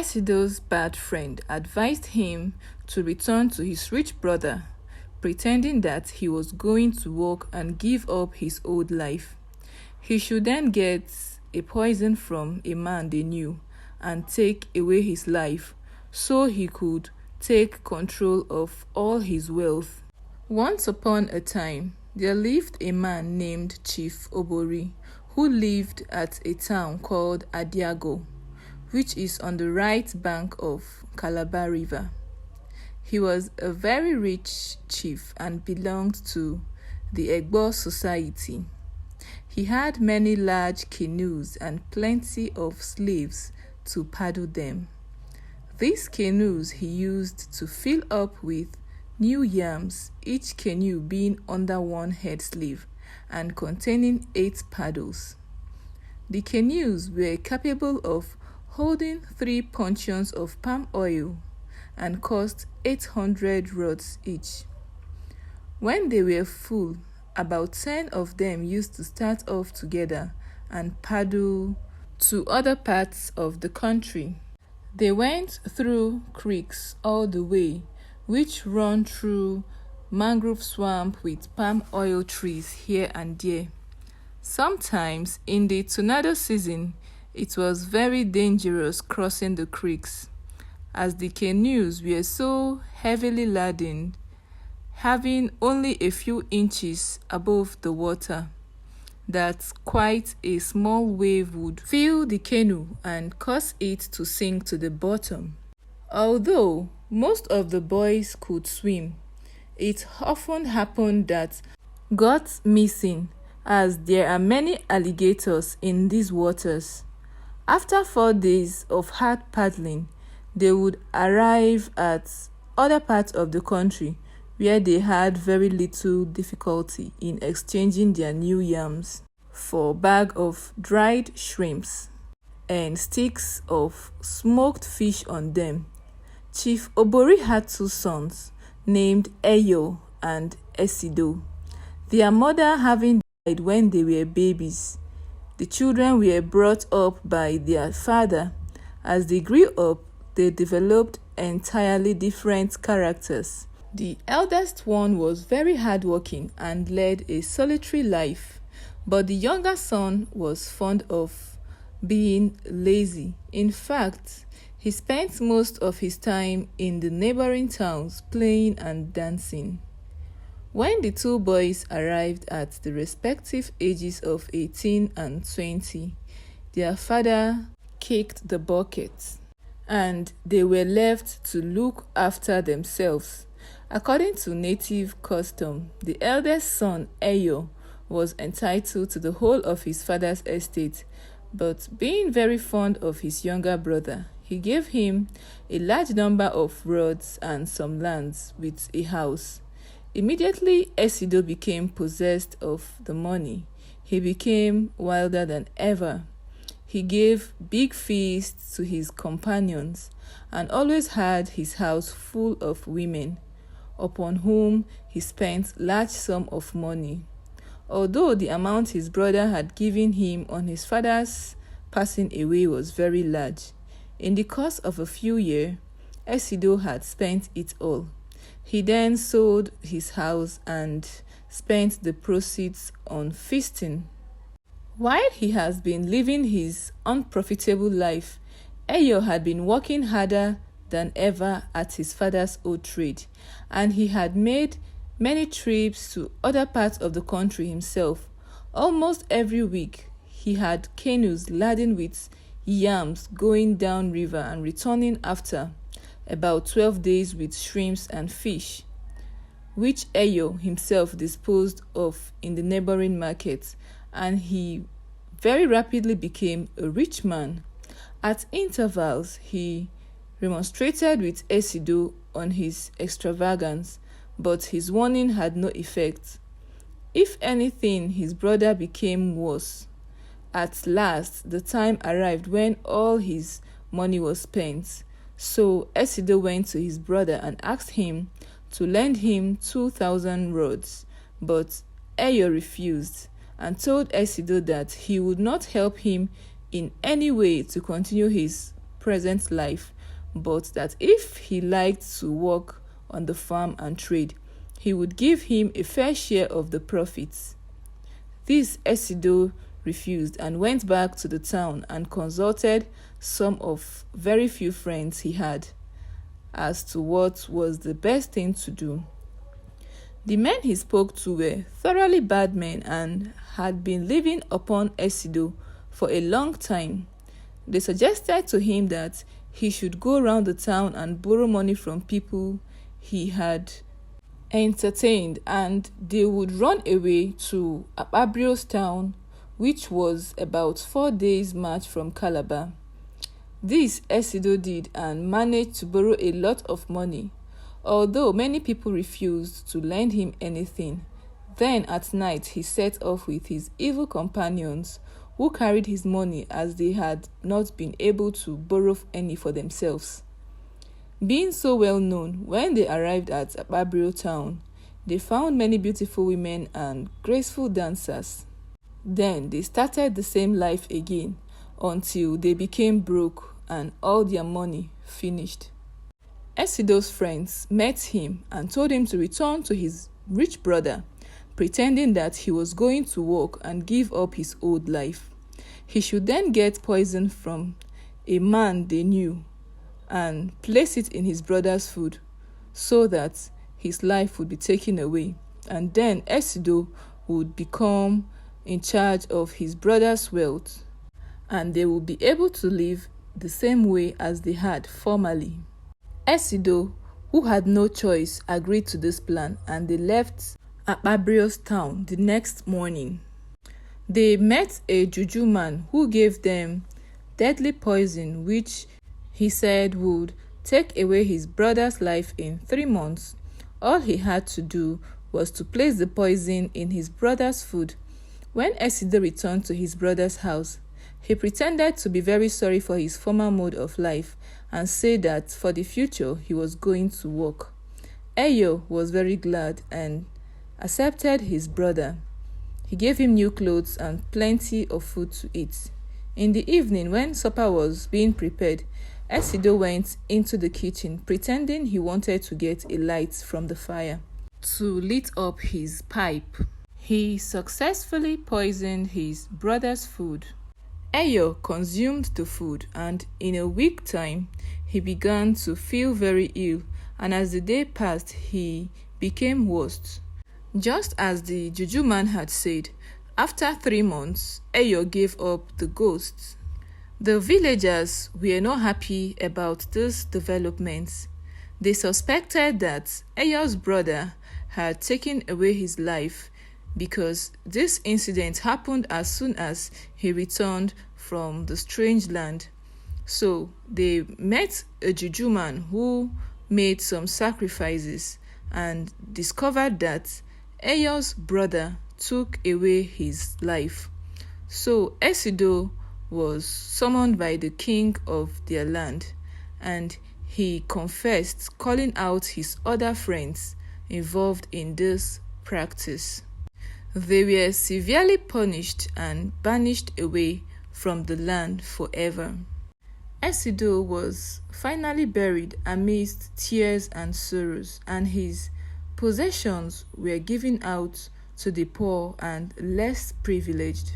Essido's bad friend advised him to return to his rich brother, pretending that he was going to work and give up his old life. He should then get a poison from a man they knew and take away his life so he could take control of all his wealth. Once upon a time, there lived a man named Chief Obori who lived at a town called Adiago, which is on the right bank of Calabar River. He was a very rich chief and belonged to the Egbo society. He had many large canoes and plenty of slaves to paddle them. These canoes he used to fill up with new yams, each canoe being under one head slave and containing 8 paddles. The canoes were capable of holding 3 puncheons of palm oil and cost 800 rods each. When they were full, about 10 of them used to start off together and paddle to other parts of the country. They went through creeks all the way, which run through mangrove swamp with palm oil trees here and there. Sometimes in the tornado season, it was very dangerous crossing the creeks, as the canoes were so heavily laden, having only a few inches above the water, that quite a small wave would fill the canoe and cause it to sink to the bottom. Although most of the boys could swim, it often happened that got missing, as there are many alligators in these waters. After 4 days of hard paddling, they would arrive at other parts of the country where they had very little difficulty in exchanging their new yams for a bag of dried shrimps and sticks of smoked fish on them. Chief Obori had 2 sons named Eyo and Essido, their mother having died when they were babies. The children were brought up by their father. As they grew up, they developed entirely different characters. The eldest one was very hardworking and led a solitary life, but the younger son was fond of being lazy. In fact, he spent most of his time in the neighboring towns playing and dancing. When the 2 boys arrived at the respective ages of 18 and 20, their father kicked the bucket, and they were left to look after themselves. According to native custom, the eldest son, Eyo, was entitled to the whole of his father's estate, but being very fond of his younger brother, he gave him a large number of rods and some lands with a house. Immediately, Essido became possessed of the money. He became wilder than ever. He gave big feasts to his companions and always had his house full of women, upon whom he spent large sum of money. Although the amount his brother had given him on his father's passing away was very large, in the course of a few years, Essido had spent it all. He then sold his house and spent the proceeds on feasting. While he has been living his unprofitable life, Eyo had been working harder than ever at his father's old trade, and he had made many trips to other parts of the country himself. Almost every week, he had canoes laden with yams going down river and returning after about 12 days with shrimps and fish, which Eyo himself disposed of in the neighboring markets, and he very rapidly became a rich man. At intervals, he remonstrated with Essido on his extravagance, but his warning had no effect. If anything, his brother became worse. At last, the time arrived when all his money was spent. So Essido went to his brother and asked him to lend him 2,000 rods, but Eyo refused and told Essido that he would not help him in any way to continue his present life, but that if he liked to work on the farm and trade, he would give him a fair share of the profits. This Essido refused and went back to the town and consulted some of very few friends he had as to what was the best thing to do. The men he spoke to were thoroughly bad men and had been living upon Essido for a long time. They suggested to him that he should go round the town and borrow money from people he had entertained, and they would run away to Ababrio's town, which was about 4 days' march from Calabar. This Essido did and managed to borrow a lot of money, although many people refused to lend him anything. Then at night he set off with his evil companions, who carried his money as they had not been able to borrow any for themselves. Being so well known, when they arrived at Ababrio town, they found many beautiful women and graceful dancers. Then they started the same life again until they became broke and all their money finished. Essido's friends met him and told him to return to his rich brother, pretending that he was going to work and give up his old life. He should then get poison from a man they knew and place it in his brother's food so that his life would be taken away, and then Essido would become in charge of his brother's wealth and they would be able to live the same way as they had formerly. Essido, who had no choice, agreed to this plan and they left Ababrio's town the next morning. They met a juju man who gave them deadly poison which he said would take away his brother's life in 3 months. All he had to do was to place the poison in his brother's food. When Essido returned to his brother's house, he pretended to be very sorry for his former mode of life and said that for the future he was going to work. Eyo was very glad and accepted his brother. He gave him new clothes and plenty of food to eat. In the evening, when supper was being prepared, Essido went into the kitchen, pretending he wanted to get a light from the fire to lit up his pipe. He successfully poisoned his brother's food. Eyo consumed the food, and in a week's time, he began to feel very ill, and as the day passed, he became worse. Just as the juju man had said, after 3 months, Eyo gave up the ghost. The villagers were not happy about this development. They suspected that Eyo's brother had taken away his life because this incident happened as soon as he returned from the strange land. So they met a juju man who made some sacrifices and discovered that Eyo's brother took away his life. So Essido was summoned by the king of their land, and he confessed, calling out his other friends involved in this practice. They were severely punished and banished away from the land forever. Essido was finally buried amidst tears and sorrows, and his possessions were given out to the poor and less privileged.